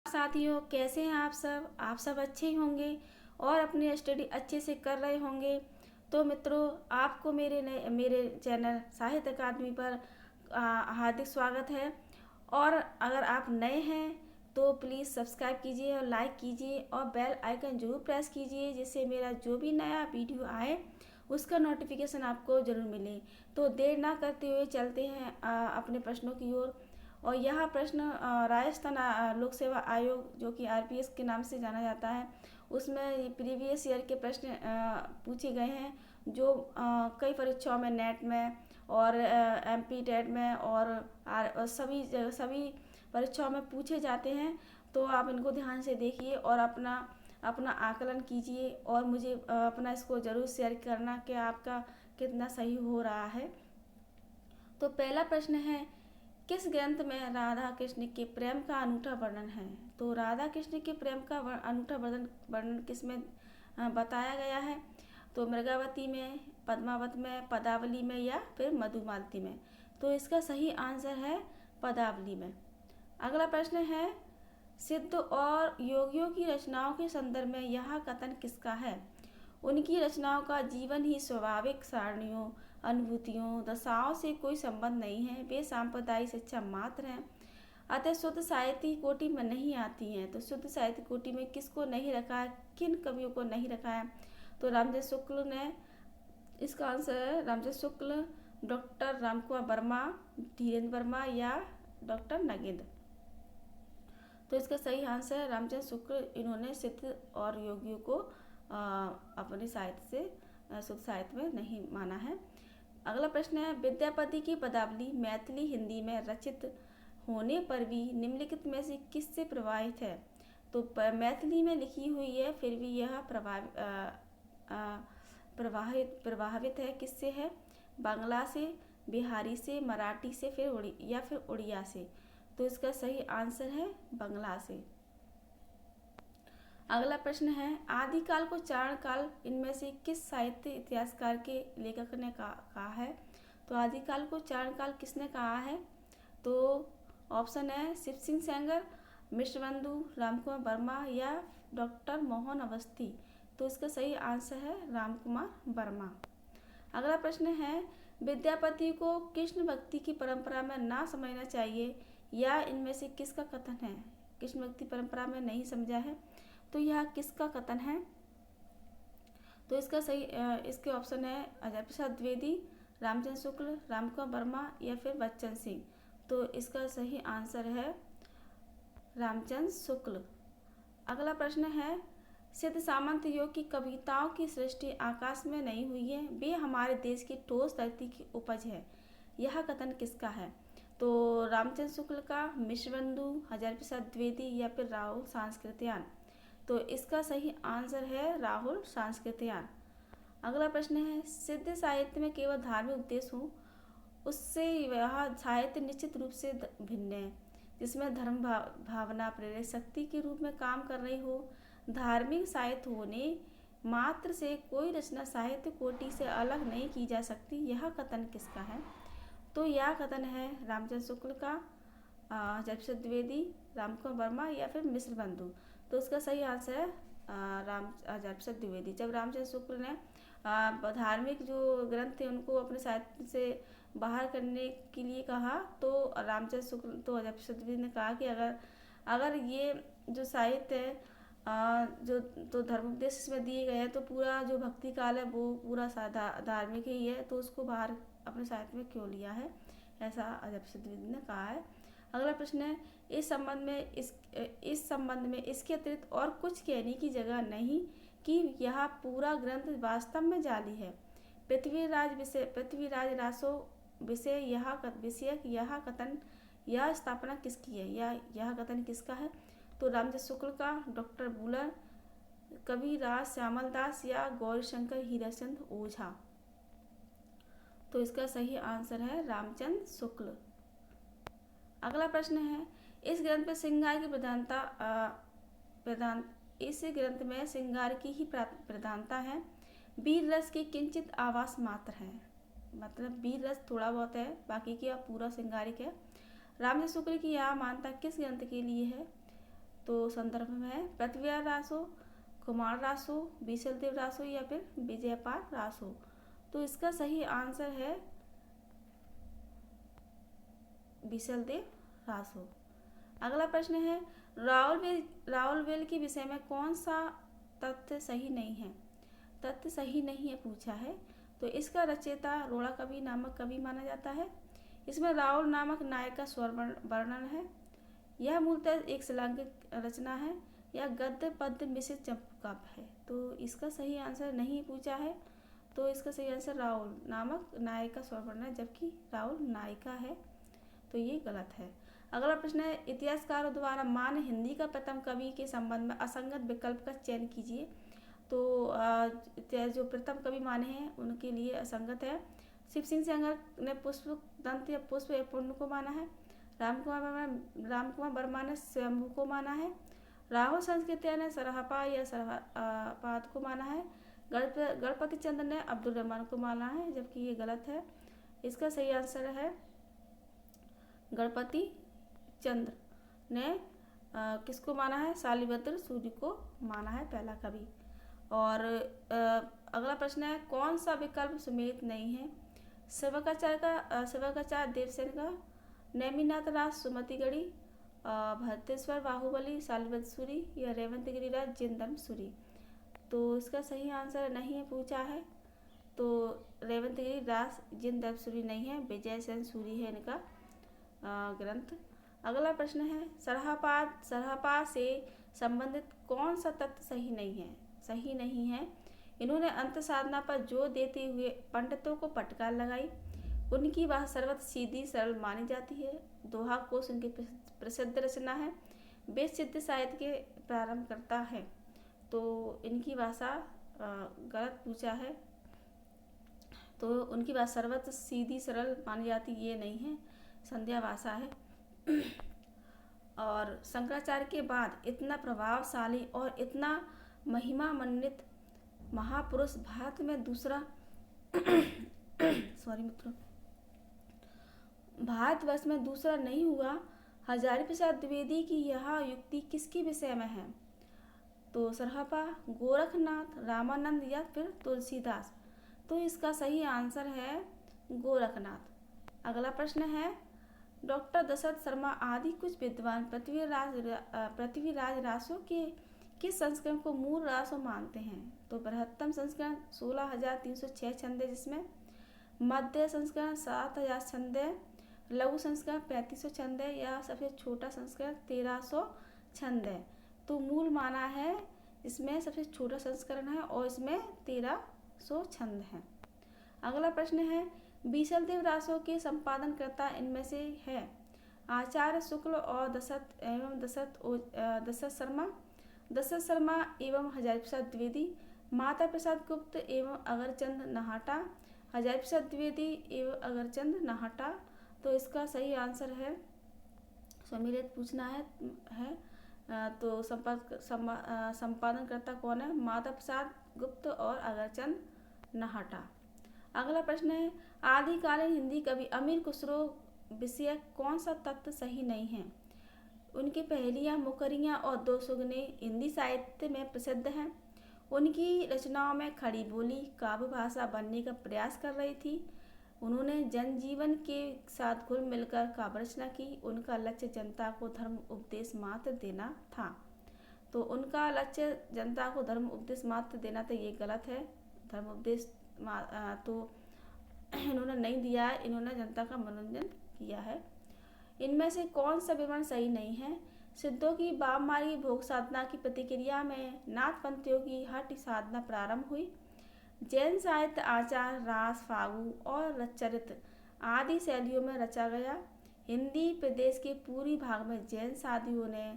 साथियों, कैसे हैं आप सब अच्छे ही होंगे और अपनी स्टडी अच्छे से कर रहे होंगे। तो मित्रों, आपको मेरे चैनल साहित्य अकादमी पर हार्दिक स्वागत है। और अगर आप नए हैं तो प्लीज़ सब्सक्राइब कीजिए और लाइक कीजिए और बेल आइकन जरूर प्रेस कीजिए, जिससे मेरा जो भी नया वीडियो आए उसका नोटिफिकेशन आपको ज़रूर मिले। तो देर ना करते हुए चलते हैं अपने प्रश्नों की ओर। और यह प्रश्न राजस्थान लोक सेवा आयोग, जो कि आरपीएस के नाम से जाना जाता है, उसमें प्रीवियस ईयर के प्रश्न पूछे गए हैं, जो कई परीक्षाओं में, नेट में और एमपी टेट में और सभी परीक्षाओं में पूछे जाते हैं। तो आप इनको ध्यान से देखिए और अपना अपना आकलन कीजिए और मुझे अपना इसको ज़रूर शेयर करना कि आपका कितना सही हो रहा है। तो पहला प्रश्न है, किस ग्रंथ में राधा कृष्ण के प्रेम का अनूठा वर्णन है? तो राधा कृष्ण के प्रेम का अनूठा वर्णन किस में बताया गया है? तो मृगावती में, पद्मावत में, पदावली में या फिर मधुमालती में? तो इसका सही आंसर है पदावली में। अगला प्रश्न है, सिद्ध और योगियों की रचनाओं के संदर्भ में यह कथन किसका है? उनकी रचनाओं का जीवन ही स्वाभाविक सारणियों, अनुभूतियों, दशाओं से कोई संबंध नहीं है, वे सांप्रदायिक शिक्षा मात्र हैं, अतः शुद्ध साहित्य कोटि में नहीं आती हैं। तो शुद्ध साहित्य कोटि में किसको नहीं रखा है, किन कवियों को नहीं रखा है? तो रामजन शुक्ल ने, इसका आंसर है रामजन शुक्ल, डॉक्टर रामकुमार वर्मा, धीरेन्द्र वर्मा या डॉक्टर नगेंद्र। तो इसका सही आंसर है रामचंद्र शुक्ल। इन्होंने सिद्ध और योगियों को अपने साहित्य से शुद्ध साहित्य में नहीं माना है। अगला प्रश्न है, विद्यापति की पदावली मैथिली हिंदी में रचित होने पर भी निम्नलिखित में से किससे प्रभावित है? तो मैथिली में लिखी हुई है, फिर भी यह प्रभावित है किससे है? बांग्ला से, बिहारी से, मराठी से, फिर उड़िया से? तो इसका सही आंसर है बांग्ला से। अगला प्रश्न है, आदिकाल को चारण काल इनमें से किस साहित्य इतिहासकार के लेखक ने कहा है? तो आदिकाल को चारण काल किसने कहा है? तो ऑप्शन है शिव सिंह सेंगर, मिश्रबंधु, रामकुमार वर्मा या डॉक्टर मोहन अवस्थी? तो इसका सही आंसर है रामकुमार वर्मा। अगला प्रश्न है, विद्यापति को कृष्ण भक्ति की परंपरा में ना समझना चाहिए, या इनमें से किसका कथन है? कृष्ण भक्ति परंपरा में नहीं समझा है, तो यह किसका कथन है? तो इसका सही इसके ऑप्शन है अजय प्रसाद द्विवेदी, रामचंद्र शुक्ल, रामकुमार वर्मा या फिर बच्चन सिंह? तो इसका सही आंसर है रामचंद्र शुक्ल। अगला प्रश्न है, सिद्ध सामंत योग की कविताओं की सृष्टि आकाश में नहीं हुई है, वे हमारे देश की ठोस धरती की उपज है, यह कथन किसका है? तो रामचंद्र शुक्ल का, मिश्रबंधु, हजारी प्रसाद द्विवेदी या फिर राहुल सांस्कृत्यायन? तो इसका सही आंसर है राहुल सांस्कृत्यायन। अगला प्रश्न है, सिद्ध साहित्य में केवल धार्मिक उपदेश हो, उससे यह साहित्य निश्चित रूप से भिन्न है, जिसमें धर्म भावना प्रेरक शक्ति के रूप में काम कर रही हो। धार्मिक साहित्य होने मात्र से कोई रचना साहित्य कोटि से अलग नहीं की जा सकती, यह कथन किसका है? तो यह कथन है रामचंद्र शुक्ल का, हजारी प्रसाद द्विवेदी, रामकुमार वर्मा या फिर मिश्रबंधु? तो इसका सही आंसर है हजारी प्रसाद द्विवेदी। जब रामचंद्र शुक्ल ने धार्मिक जो ग्रंथ थे उनको अपने साहित्य से बाहर करने के लिए कहा, तो रामचंद्र शुक्ल तो हजारी प्रसाद द्विवेदी ने कहा कि अगर ये जो साहित्य है जो तो धर्मोपदेश इसमें दिए गए हैं, तो पूरा जो भक्ति काल है वो पूरा धार्मिक ही है, तो उसको बाहर अपने साहित्य में क्यों लिया है, ऐसा हजारी प्रसाद द्विवेदी ने कहा है। अगला प्रश्न है, इस संबंध में इसके अतिरिक्त और कुछ कहने की जगह नहीं कि यह पूरा ग्रंथ वास्तव में जाली है। पृथ्वीराज रासो विषयक यह स्थापना किसकी है, यह कथन किसका है? तो रामचंद्र शुक्ल का, डॉक्टर बुलर, कविराज श्यामल दास या गौरीशंकर हीराचंद ओझा? तो इसका सही आंसर है रामचंद्र शुक्ल। अगला प्रश्न है, इस ग्रंथ में श्रृंगार की इस ग्रंथ में श्रृंगार की ही प्रधानता है, वीर रस की किंचित आवास मात्र है, मतलब वीर रस थोड़ा बहुत है, बाकी की पूरा श्रृंगारिक है। रामचंद्र शुक्ल की यह मान्यता किस ग्रंथ के लिए है? तो संदर्भ में है पृथ्वीराज रासो, कुमार रासो, बीसलदेव रासो या फिर विजयपाल रासो। तो इसका सही आंसर है बीसलदेव रासो। अगला प्रश्न है रावलवेल के विषय में कौन सा तथ्य सही नहीं है? तथ्य सही नहीं है पूछा है। तो इसका रचयिता रोड़ा कवि नामक कवि माना जाता है। इसमें रावल नामक नायक का स्वर वर्णन है। यह मूलतः एक श्लाघिक रचना है। यह गद्य पद्य मिश्रित चंपू काव्य है। तो इसका सही आंसर नहीं पूछा है। तो इसका सही आंसर रावल नामक नायक का स्वर वर्णन है, जबकि रावल नायिका है, तो ये गलत है। अगला प्रश्न है इतिहासकारों द्वारा मान्य हिंदी का प्रथम कवि के संबंध में असंगत विकल्प का चयन कीजिए। तो जो प्रथम कवि माने हैं उनके लिए असंगत है। शिव सिंह सेंगर ने पुष्प दंत या पुष्प पुण्य को माना है। रामकुमार वर्मा ने स्वयंभू को माना है। राहुल संस्कृत्या ने सरहपा या सरहपाद को माना है। गणपति चंद्र ने अब्दुल रहमान को माना है, जबकि ये गलत है। इसका सही आंसर है गणपति चंद्र ने किसको माना है? शालिभद्र सूर्य को माना है पहला कवि। और अगला प्रश्न है कौन सा विकल्प सुमेलित नहीं है? सेवकाचार्य देवसेन का, नेमिनाथ राज सुमतिगढ़ी, भरतेश्वर बाहुबली शालिभद्र सूरी या रेवंत गिरिराज जिनधर्म सूरी। तो इसका सही आंसर नहीं है पूछा है। तो रेवंत गिरिराज जिनधर्म सूरी नहीं है, विजय सेन सूरी है इनका ग्रंथ। अगला प्रश्न है सरहपा से संबंधित कौन सा तथ्य सही नहीं है? सही नहीं है। इन्होंने अंत साधना पर जोर देते हुए पंडितों को फटकार लगाई। उनकी भाषा सर्वत्र सीधी सरल मानी जाती है। दोहा कोश उनकी प्रसिद्ध रचना है। वेद सिद्ध साहित्य के प्रारंभ करता है। तो इनकी भाषा गलत पूछा है। तो उनकी भाषा सर्वत्र सीधी सरल मानी जाती ये नहीं है, संध्या भाषा है। और शंकराचार्य के बाद इतना प्रभावशाली और इतना महिमा मंडित महापुरुष भारत में दूसरा सॉरी मित्रों, भारतवर्ष में दूसरा नहीं हुआ। हजारी प्रसाद द्विवेदी की यह युक्ति किसके विषय में है? तो सरहपा, गोरखनाथ, रामानंद या फिर तुलसीदास। तो इसका सही आंसर है गोरखनाथ। अगला प्रश्न है डॉक्टर दशरथ शर्मा आदि कुछ विद्वान पृथ्वीराज रासों के किस संस्करण को मूल रासो मानते हैं? तो बृहत्तम संस्करण 16,306 छंद है, जिसमें मध्य संस्करण 7,000 छंद है, लघु संस्करण 3500 छंद है या सबसे छोटा संस्करण 1300 छंद है। तो मूल माना है इसमें सबसे छोटा संस्करण है और इसमें 1300 छंद हैं। अगला प्रश्न है बीसलदेव रासो के संपादनकर्ता इनमें से है आचार्य शुक्ल और दशरथ शर्मा एवं हजारी प्रसाद द्विवेदी, माता प्रसाद गुप्त एवं अगरचंद नाहटा, हजारी प्रसाद द्विवेदी एवं अगरचंद नाहटा। तो इसका सही आंसर है सम्मिलित पूछना है तो संपादनकर्ता कौन है? माता प्रसाद गुप्त और अगरचंद नाहटा। अगला प्रश्न है आदिकालीन हिंदी कवि अमीर खुसरो विषय कौन सा तथ्य सही नहीं है? उनकी पहेलियाँ, मुकरियाँ और दो सुगने हिंदी साहित्य में प्रसिद्ध हैं। उनकी रचनाओं में खड़ी बोली काव्य भाषा बनने का प्रयास कर रही थी। उन्होंने जनजीवन के साथ घुल मिलकर काव्य रचना की। उनका लक्ष्य जनता को धर्म उपदेश मात्र देना था। तो उनका लक्ष्य जनता को धर्म उपदेश मात्र देना था, ये गलत है। धर्म उपदेश तो इन्होंने नहीं दिया है, इन्होंने जनता का मनोरंजन किया है। इनमें से कौन सा विवरण सही नहीं है? सिद्धों की बाबमारी भोग साधना की प्रतिक्रिया में नाथपंथियों की हठ साधना प्रारंभ हुई। जैन साहित्य आचार, रास, फागु और रसचरित आदि शैलियों में रचा गया। हिंदी प्रदेश के पूर्वी भाग में जैन साधुओं ने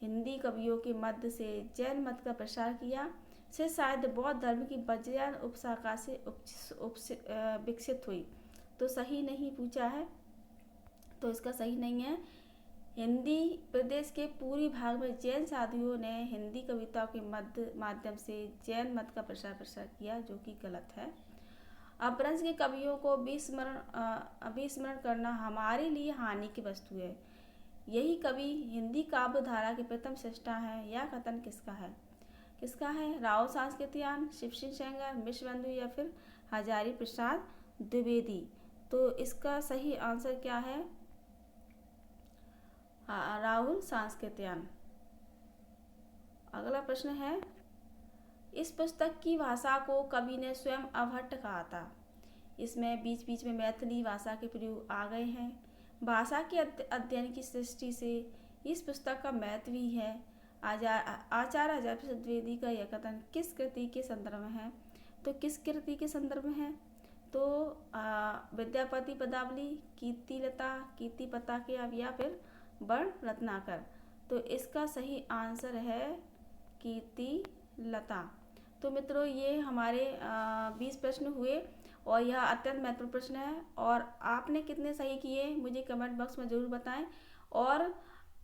हिंदी कवियों के मध्य से जैन मत का प्रसार किया। से शायद बौद्ध धर्म की वज्रयान उपशाखा से विकसित हुई। तो सही नहीं पूछा है, तो इसका सही नहीं है। हिंदी प्रदेश के पूर्वी भाग में जैन साधुओं ने हिंदी कविताओं के माध्यम से जैन मत का प्रसार किया, जो कि गलत है। अपभ्रंश के कवियों को विस्मरण करना हमारे लिए हानि की वस्तु है। यही कवि हिंदी काव्य धारा के प्रथम सृष्टा है। यह कथन किसका है? किसका है? राव सांस्कृतियान, शिव सिंह सेंगर, मिश्रबंधु या फिर हजारी प्रसाद द्विवेदी। तो इसका सही आंसर क्या है? राहुल सांस्कृतियान। अगला प्रश्न है, इस पुस्तक की भाषा को कवि ने स्वयं अभट्ट कहा था। इसमें बीच बीच में मैथिली भाषा के प्रयोग आ गए हैं। भाषा के अध्ययन की दृष्टि से इस पुस्तक का महत्व ही है। आचार्य हजारी प्रसाद द्विवेदी का यह कथन किस कृति के संदर्भ में है? तो किस कृति के संदर्भ में है? तो विद्यापति पदावली, कीर्तिलता, कीर्तिपता के या फिर वर्ण रत्नाकर। तो इसका सही आंसर है कीर्तिलता। तो मित्रों, ये हमारे 20 प्रश्न हुए और यह अत्यंत महत्वपूर्ण प्रश्न है। और आपने कितने सही किए मुझे कमेंट बॉक्स में ज़रूर बताएं। और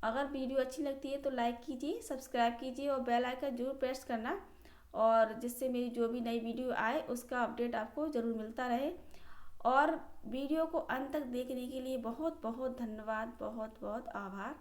अगर वीडियो अच्छी लगती है तो लाइक कीजिए, सब्सक्राइब कीजिए और बेल आइकन जरूर प्रेस करना, और जिससे मेरी जो भी नई वीडियो आए उसका अपडेट आपको ज़रूर मिलता रहे। और वीडियो को अंत तक देखने के लिए बहुत बहुत धन्यवाद, बहुत बहुत आभार।